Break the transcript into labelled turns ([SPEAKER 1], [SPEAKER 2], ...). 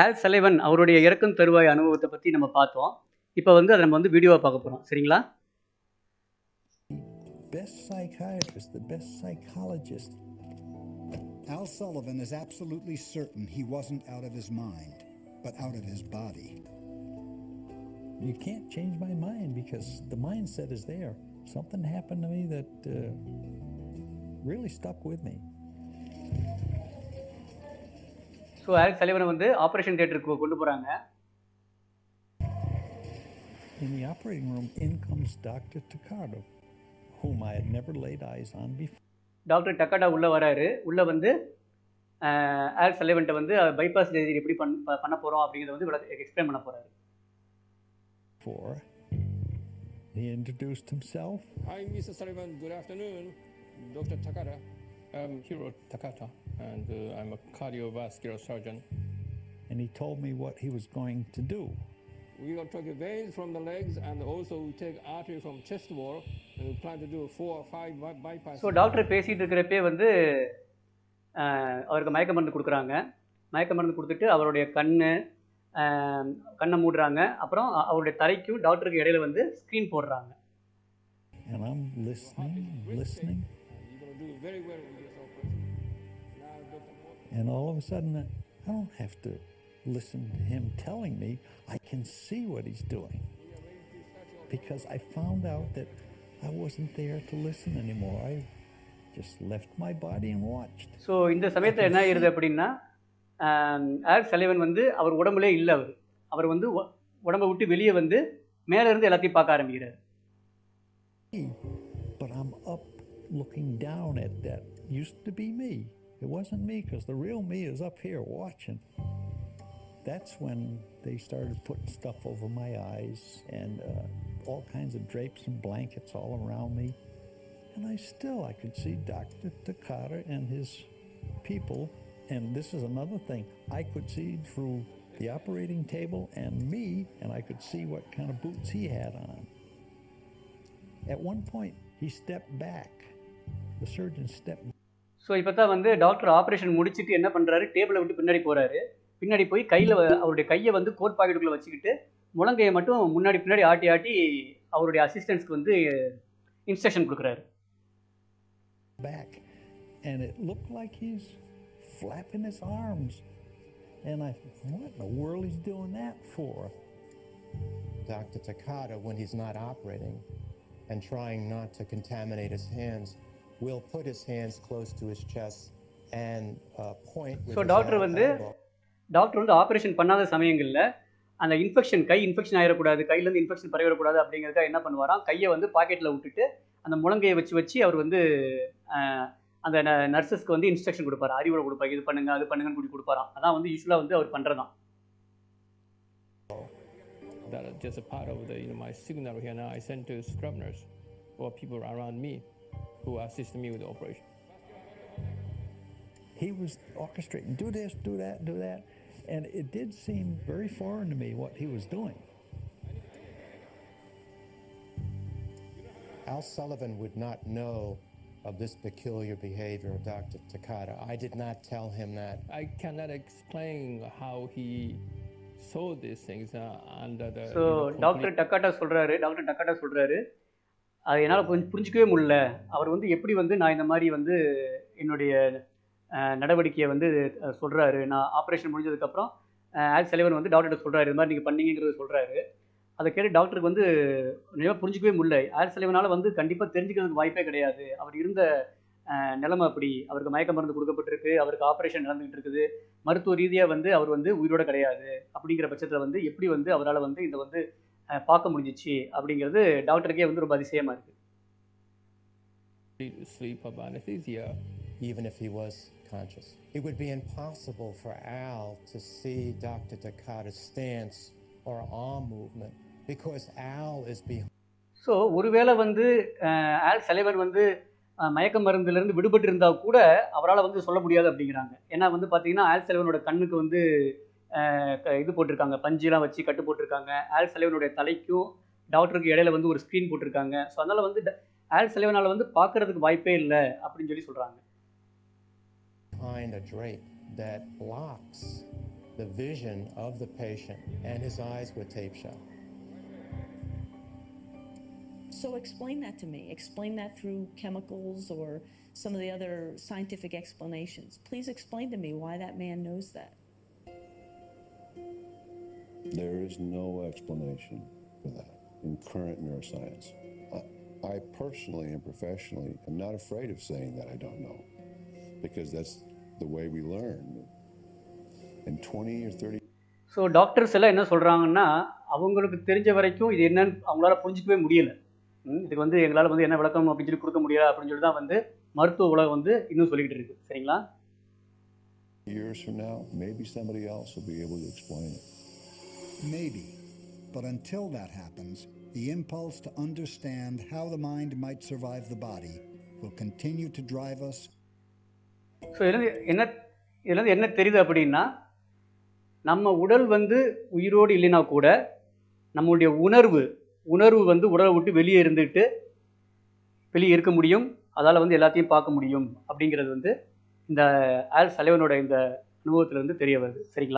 [SPEAKER 1] All சலைவன் அவருடைய இறக்கும் தருவாய் அனுபவத்த பத்தி நம்ம பார்த்தோம். இப்ப வந்து அத நம்ம வந்து வீடியோவா பார்க்க போறோம். சரிங்களா?
[SPEAKER 2] Best psychiatrist, the best psychologist.
[SPEAKER 3] Al Sullivan is absolutely certain he wasn't out of his mind, but out of his body.
[SPEAKER 2] You can't change my mind because the mindset is there. Something happened to me that really stuck with me.
[SPEAKER 1] So all சலைவனை வந்து operation தியேட்டருக்கு கொண்டு போறாங்க.
[SPEAKER 2] In the operating room, in comes Dr. Takata, whom I had never laid eyes on before.
[SPEAKER 1] Doctor Takata உள்ள வராரு. உள்ள வந்து all சலைவன்ட்ட வந்து பைபாஸ் சர்ஜரி எப்படி பண்ண போறோம் அப்படிங்கிறத வந்து எக்ஸ்பிளைன் பண்ண போறாரு.
[SPEAKER 2] He introduced himself.
[SPEAKER 4] Hi, Mr. Sullivan. Good afternoon, Dr. Takata. I'm Hiro Takata, and I'm a cardiovascular surgeon.
[SPEAKER 2] And he told me what he was going to do.
[SPEAKER 4] We will take veins from the legs, and also we take artery from chest wall, and we plan to do 4 or 5 bypass.
[SPEAKER 1] So doctor பேசிட்டு இருக்கிறப்பே வந்து அவருக்கு மயக்க மருந்து கொடுக்குறாங்க. மயக்க மருந்து கொடுத்துட்டு அவருடைய கண்ணை மூடுறாங்க. அப்புறம் அவருடைய தலைக்கும் டாக்டருக்கு இடையில வந்து ஸ்க்ரீன் போடுறாங்க.
[SPEAKER 2] And I'm listening.
[SPEAKER 4] You're going to do very well with this operation. Now, Dr.
[SPEAKER 2] And all of a sudden, I don't have to listen to him telling me. I can see what he's doing. Because I found out that I wasn't there to listen anymore. I just left my body and watched.
[SPEAKER 1] So இந்த சமயத்தில் என்ன ஆயிருது அப்படின்னா, all சலைவன் வந்து அவர் உடம்புலே இல்லை. அவர் வந்து உடம்பை விட்டு வெளியே வந்து மேலே இருந்து எல்லாத்தையும் பார்க்க ஆரம்பிக்கிறார்.
[SPEAKER 2] But I'm up looking down at that. Used to be me. It wasn't me because the real me is up here watching. That's when they started putting stuff over my eyes and all kinds of drapes and blankets all around me. And I could see Dr. Takata and his people. And this is another thing. I could see through the operating table and me, and I could see what kind of boots he had on. At one point, he stepped back. The surgeon stepped back.
[SPEAKER 1] So இப்போ தான் வந்து doctor operation முடிச்சுட்டு என்ன பண்ணுறாரு, டேபிளை விட்டு பின்னாடி போகிறாரு. பின்னாடி போய் அவருடைய கையை வந்து கோட் பாக்கெட்டுக்குள்ளே வச்சுக்கிட்டு முழங்கையை மட்டும் முன்னாடி பின்னாடி ஆட்டி அவருடைய அசிஸ்டன்ஸ்க்கு வந்து இன்ஸ்ட்ரக்ஷன் கொடுக்குறாரு.
[SPEAKER 2] Back, and it looked like he's flapping his arms. And I thought, what in the world he's doing that for?
[SPEAKER 5] Dr. Takata, when he's not operating and trying not to contaminate his hands, will put his hands close to his chest and point with his elbow.
[SPEAKER 1] Doctor வந்து operation பண்ணாத சமயங்களில் அந்த கை infection ஆகிடக்கூடாது, கையிலேருந்து infection பரவிடக்கூடாது அப்படிங்கிறதுக்காக என்ன பண்ணுவாராம், கையை வந்து பாக்கெட்டில் விட்டுட்டு அந்த முழங்கையை வச்சு அவர் வந்து அந்த நர்சஸ்க்கு வந்து இன்ஸ்ட்ரக்ஷன் கொடுப்பாரு, அறிவுரை கொடுப்பாரு, இது பண்ணுங்க அது பண்ணுங்கன்னு கூட்டி கொடுப்பாராம். அதான் வந்து யூஸ்வலாக வந்து அவர் பண்ணுறதான்.
[SPEAKER 4] That is just a part of my signal here now. I send to scrub nurse or people around me who assist me with the operation.
[SPEAKER 2] He was orchestrating, do this, do that, do that. And it did seem very foreign to me what he was doing.
[SPEAKER 5] Al Sullivan would not know of this peculiar behavior of Dr. Takata. I did not tell him that.
[SPEAKER 4] I cannot explain how he saw these things under the.
[SPEAKER 1] So doctor Takata சொல்கிறாரு, அது என்னால் கொஞ்சம் புரிஞ்சிக்கவே முடியல. அவர் வந்து எப்படி வந்து நான் இந்த மாதிரி வந்து என்னுடைய நடவடிக்கையை வந்து சொல்கிறாரு. நான் ஆப்ரேஷன் முடிஞ்சதுக்கப்புறம் ஆல் சலைவன் வந்து டாக்டர்கிட்ட சொல்கிறாரு, இது மாதிரி நீங்கள் பண்ணீங்கிறத சொல்கிறாரு. அதை கேட்டு டாக்டருக்கு வந்து நிறையா புரிஞ்சிக்கவே முடியல. ஆல் சலைவனால் வந்து கண்டிப்பாக தெரிஞ்சுக்கிறதுக்கு வாய்ப்பே கிடையாது. அவர் இருந்த நிலைமை அப்படி. அவருக்கு மயக்க மருந்து கொடுக்கப்பட்டிருக்கு, அவருக்கு ஆப்ரேஷன் நடந்துகிட்டு இருக்குது, மருத்துவ ரீதியாக வந்து அவர் வந்து உயிரோட கிடையாது. அப்படிங்கிற பட்சத்தில் வந்து எப்படி வந்து அவரால் வந்து இதை வந்து பார்க்க முடிஞ்சிச்சு அப்படிங்கிறது டாக்டருக்கே வந்து ரொம்ப அதிசயமாக இருக்குது.
[SPEAKER 4] Sleep of anesthesia.
[SPEAKER 5] Even if he was conscious, it would be impossible for Al to see Dr. Takata's stance or arm movement because Al is behind.
[SPEAKER 1] So ஒருவேளை வந்து ஆல் சலைவன் வந்து மயக்க மருந்துலேருந்து விடுபட்டு இருந்தால் கூட அவரால் வந்து சொல்ல முடியாது அப்படிங்கிறாங்க. ஏன்னா வந்து பார்த்தீங்கன்னா ஆல் சலைவனோட கண்ணுக்கு வந்து இது போட்டிருக்காங்க, பஞ்செலாம் வச்சு கட்டு போட்டிருக்காங்க. ஆல் சலைவனுடைய தலைக்கும் டாக்டருக்கு இடையில வந்து ஒரு ஸ்க்ரீன் போட்டிருக்காங்க. ஸோ அதனால் வந்து ஆல் சலைவனால் வந்து பார்க்கறதுக்கு வாய்ப்பே இல்லை அப்படின்னு சொல்கிறாங்க.
[SPEAKER 5] Behind a drape that blocks the vision of the patient, and his eyes were tape shut.
[SPEAKER 6] So explain that to me. Explain that through chemicals or some of the other scientific explanations. Please explain to me why that man knows that.
[SPEAKER 7] There is no explanation for that in current neuroscience. I personally and professionally am not afraid of saying that I don't know, because that's the way we learn. In 20 or 30.
[SPEAKER 1] So doctors எல்லாம் என்ன சொல்கிறாங்கன்னா, அவங்களுக்கு தெரிஞ்ச வரைக்கும் இது என்னன்னு அவங்களால புரிஞ்சிக்கவே முடியல. இதுக்கு வந்து எங்களால் வந்து என்ன விளக்கம் அப்படின்னு சொல்லி கொடுக்க முடியல அப்படின்னு சொல்லி தான் வந்து மருத்துவ உலகம் வந்து இன்னும் சொல்லிக்கிட்டு இருக்கு. சரிங்களா?
[SPEAKER 7] Years from now, maybe somebody else will be able to explain it.
[SPEAKER 3] Maybe. But until that happens, the impulse to understand how the mind might survive the body will continue to drive us.
[SPEAKER 1] So இதுலேருந்து என்ன தெரியுது அப்படின்னா, நம்ம உடல் வந்து உயிரோடு இல்லைனா கூட நம்மளுடைய உணர்வு வந்து உடலை விட்டு வெளியே இருக்க முடியும். அதால் வந்து எல்லாத்தையும் பார்க்க முடியும் அப்படிங்கிறது வந்து இந்த ஆல் சலைவனோட இந்த அனுபவத்திலேருந்து தெரிய வருது. சரிங்களா?